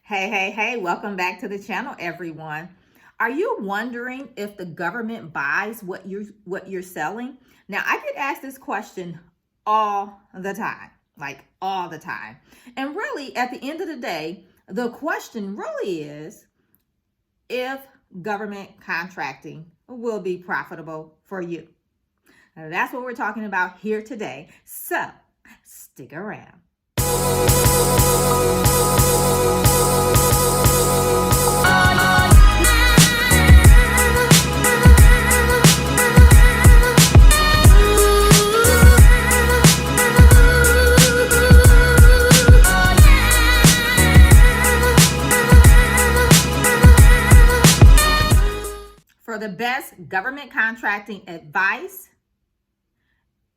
Hey, welcome back to the channel, everyone. Are you wondering if the government buys what you're selling? Now, I get asked this question all the time, like all the time. And really, at the end of the day, the question really is if government contracting will be profitable for you. Now, that's what we're talking about here today. So, stick around. For the best government contracting advice,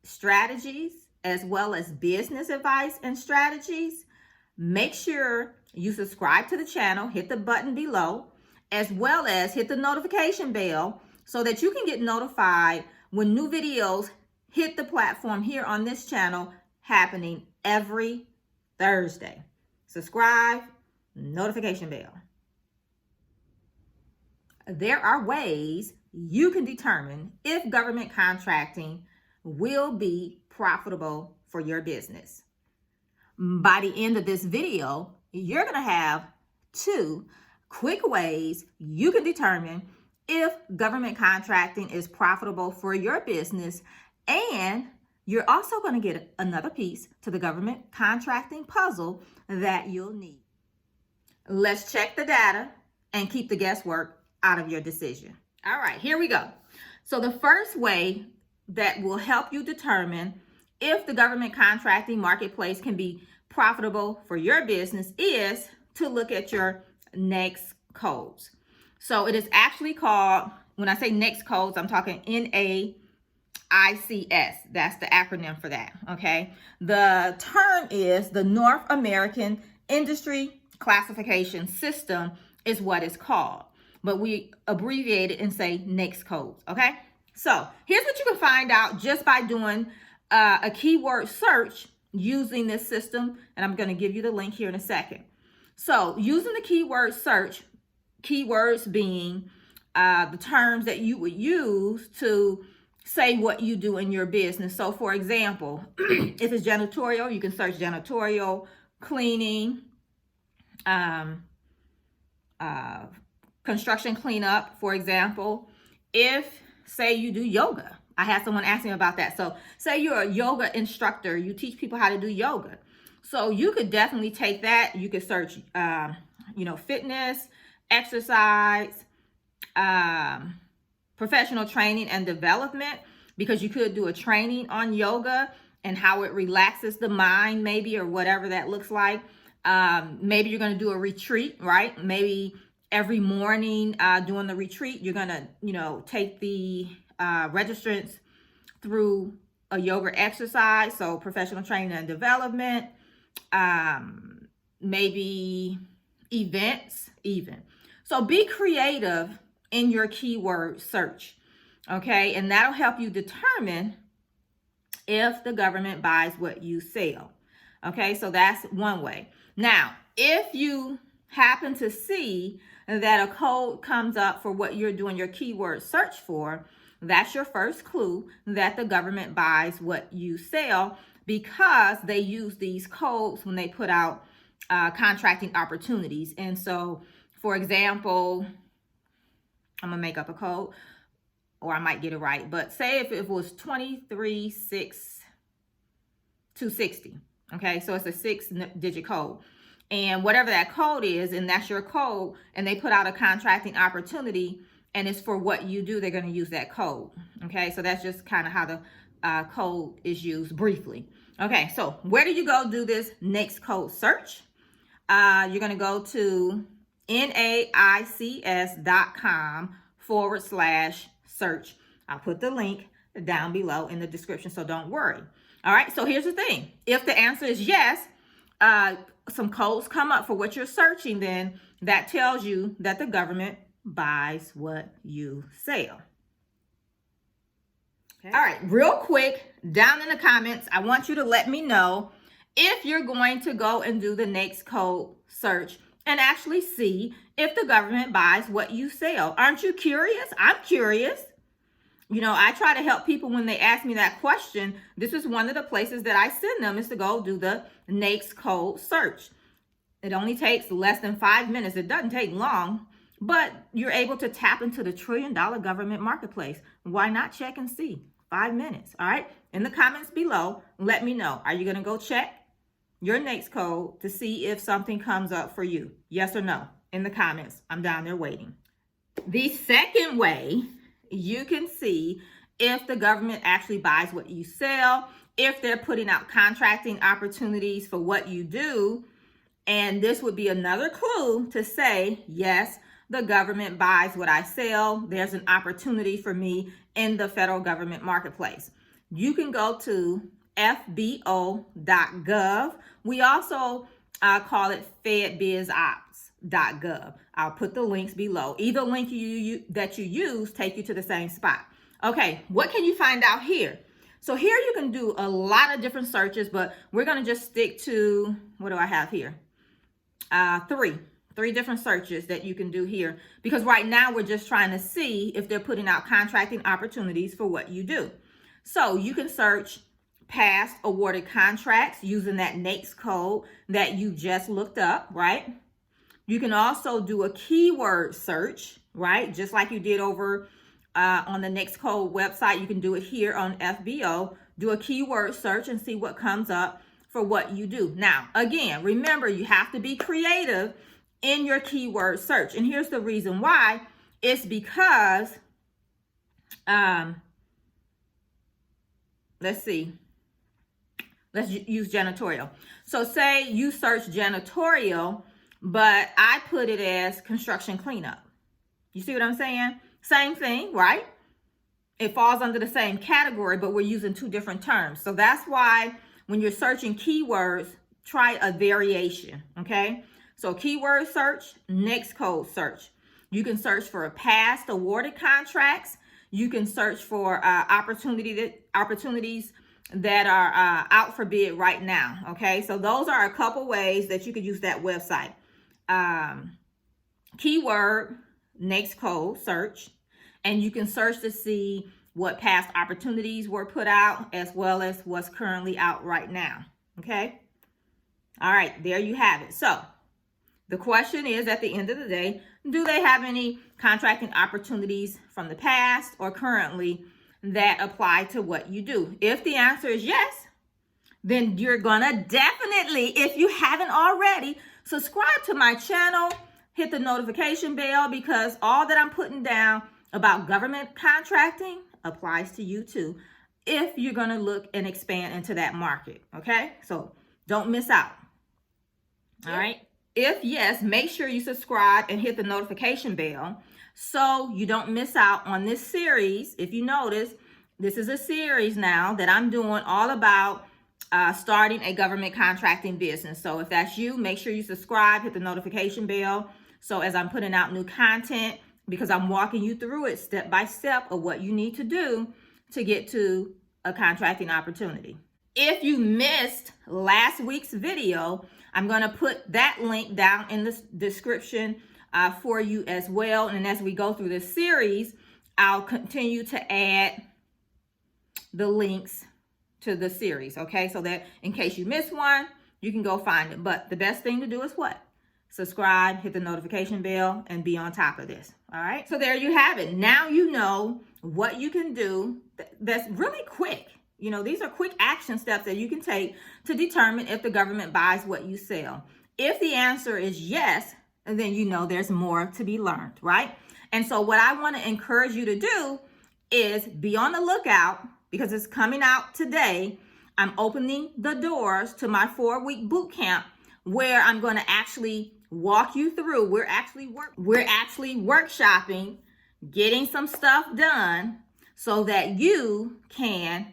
strategies, as well as business advice and strategies, make sure you subscribe to the channel, hit the button below, as well as hit the notification bell so that you can get notified when new videos hit the platform here on this channel happening every Thursday. Subscribe, notification bell. There are ways you can determine if government contracting will be profitable for your business. By the end of this video, you're going to have 2 quick ways you can determine if government contracting is profitable for your business, and you're also going to get another piece to the government contracting puzzle that you'll need. Let's check the data and keep the guesswork out of your decision. All right, here we go. So the first way that will help you determine if the government contracting marketplace can be profitable for your business is to look at your NAICS codes. So it is actually called, when I say NAICS codes, I'm talking NAICS. That's the acronym for that, okay? The term is the North American Industry Classification System is what it's called, but we abbreviate it and say NAICS codes, okay? So here's what you can find out just by doing a keyword search using this system, and I'm going to give you the link here in a second. So using the keyword search, keywords being the terms that you would use to say what you do in your business. So for example, if it's janitorial, you can search janitorial, cleaning, construction cleanup, for example. If, say, you do yoga. I had someone ask me about that. So say you're a yoga instructor, you teach people how to do yoga. So you could definitely take that. You could search, fitness, exercise, professional training and development, because you could do a training on yoga and how it relaxes the mind, maybe, or whatever that looks like. Maybe you're going to do a retreat, right? Maybe every morning during the retreat, you're going to, take the registrants through a yoga exercise. So professional training and development, maybe events even. So be creative in your keyword search, okay? And that'll help you determine if the government buys what you sell, okay? So that's one way. Now, if you happen to see that a code comes up for what you're doing your keyword search for, that's your first clue that the government buys what you sell, because they use these codes when they put out contracting opportunities. And so, for example, I'm going to make up a code, or I might get it right, but say if it was 23660, okay? So it's a 6-digit code. And whatever that code is, and that's your code, and they put out a contracting opportunity, and it's for what you do, they're going to use that code. Okay, so that's just kind of how the code is used briefly. Okay, so where do you go do this NAICS code search? You're going to go to naics.com/search. I'll put the link down below in the description, so don't worry. All right, so here's the thing. If the answer is yes, some codes come up for what you're searching, then that tells you that the government buys what you sell. Okay. All right, real quick, down in the comments, I want you to let me know if you're going to go and do the NAICS code search and actually see if the government buys what you sell. Aren't you curious? I'm curious. You know, I try to help people when they ask me that question. This is one of the places that I send them, is to go do the NAICS code search. It only takes less than 5 minutes. It doesn't take long, but you're able to tap into the $1 trillion government marketplace. Why not check and see? 5 minutes, all right? In the comments below, let me know. Are you going to go check your NAICS code to see if something comes up for you? Yes or no? In the comments. I'm down there waiting. The second way you can see if the government actually buys what you sell, if they're putting out contracting opportunities for what you do. And this would be another clue to say, yes, the government buys what I sell. There's an opportunity for me in the federal government marketplace. You can go to fbo.gov. We also call it fedbizops.gov. I'll put the links below. Either link that you use take you to the same spot. Okay, what can you find out here? So here you can do a lot of different searches, but we're going to just stick to, what do I have here? Three different searches that you can do here, because right now we're just trying to see if they're putting out contracting opportunities for what you do. So you can search past awarded contracts using that NAICS code that you just looked up, right? You can also do a keyword search, right? Just like you did over on the NAICS code website, you can do it here on FBO. Do a keyword search and see what comes up for what you do. Now, again, remember, you have to be creative in your keyword search. And here's the reason why. It's because, let's see. Let's use janitorial. So say you search janitorial, but I put it as construction cleanup. You see what I'm saying? Same thing, right? It falls under the same category, but we're using two different terms. So that's why when you're searching keywords, try a variation, okay? So keyword search, NAICS code search. You can search for past awarded contracts. You can search for opportunities that are out for bid right now, okay? So those are a couple ways that you could use that website. Keyword, NAICS code search, and you can search to see what past opportunities were put out as well as what's currently out right now, okay? All right, there you have it. So the question is, at the end of the day, do they have any contracting opportunities from the past or currently that apply to what you do? If the answer is yes, then you're gonna definitely, if you haven't already, subscribe to my channel, hit the notification bell, because all that I'm putting down about government contracting applies to you too, if you're gonna look and expand into that market, okay? So don't miss out, all right? If yes, make sure you subscribe and hit the notification bell so you don't miss out on this series. If you notice, this is a series now that I'm doing all about starting a government contracting business. So if that's you, make sure you subscribe, hit the notification bell. So as I'm putting out new content, because I'm walking you through it step by step of what you need to do to get to a contracting opportunity. If you missed last week's video, I'm going to put that link down in the description for you as well. And as we go through this series, I'll continue to add the links to the series, okay? So that in case you miss one, you can go find it. But the best thing to do is what? Subscribe, hit the notification bell, and be on top of this, all right? So there you have it. Now you know what you can do that's really quick. You know, these are quick action steps that you can take to determine if the government buys what you sell. If the answer is yes, then you know there's more to be learned, right? And so what I want to encourage you to do is be on the lookout, because it's coming out today. I'm opening the doors to my 4-week boot camp where I'm going to actually walk you through. We're actually workshopping, getting some stuff done so that you can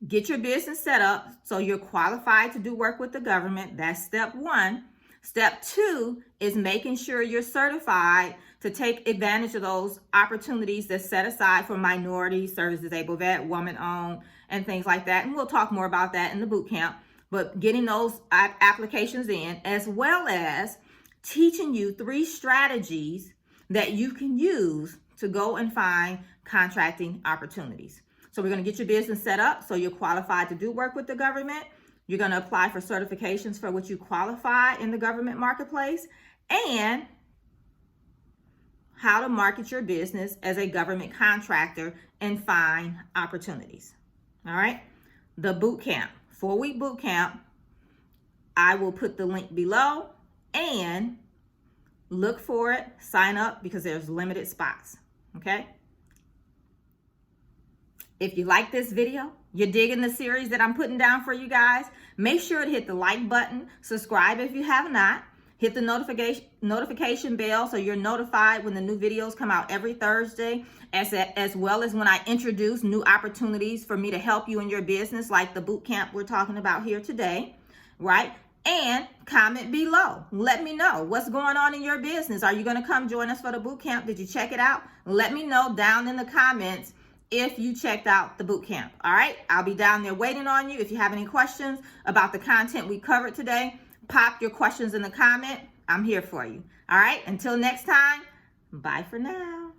get your business set up so you're qualified to do work with the government. That's step 1. Step 2 is making sure you're certified to take advantage of those opportunities that's set aside for minorities, service disabled vet, woman-owned, and things like that. And we'll talk more about that in the boot camp. But getting those applications in, as well as teaching you 3 strategies that you can use to go and find contracting opportunities. So we're going to get your business set up so you're qualified to do work with the government. You're going to apply for certifications for which you qualify in the government marketplace, and how to market your business as a government contractor and find opportunities. All right. The boot camp, 4-week boot camp. I will put the link below, and look for it, sign up, because there's limited spots. Okay. If you like this video, you're digging the series that I'm putting down for you guys, make sure to hit the like button, subscribe if you have not, hit the notification bell so you're notified when the new videos come out every Thursday, as well as when I introduce new opportunities for me to help you in your business, like the boot camp we're talking about here today, right? And comment below. Let me know what's going on in your business. Are you going to come join us for the boot camp? Did you check it out? Let me know down in the comments if you checked out the boot camp. All right, I'll be down there waiting on you. If you have any questions about the content we covered today, pop your questions in the comment. I'm here for you. All right, until next time, bye for now.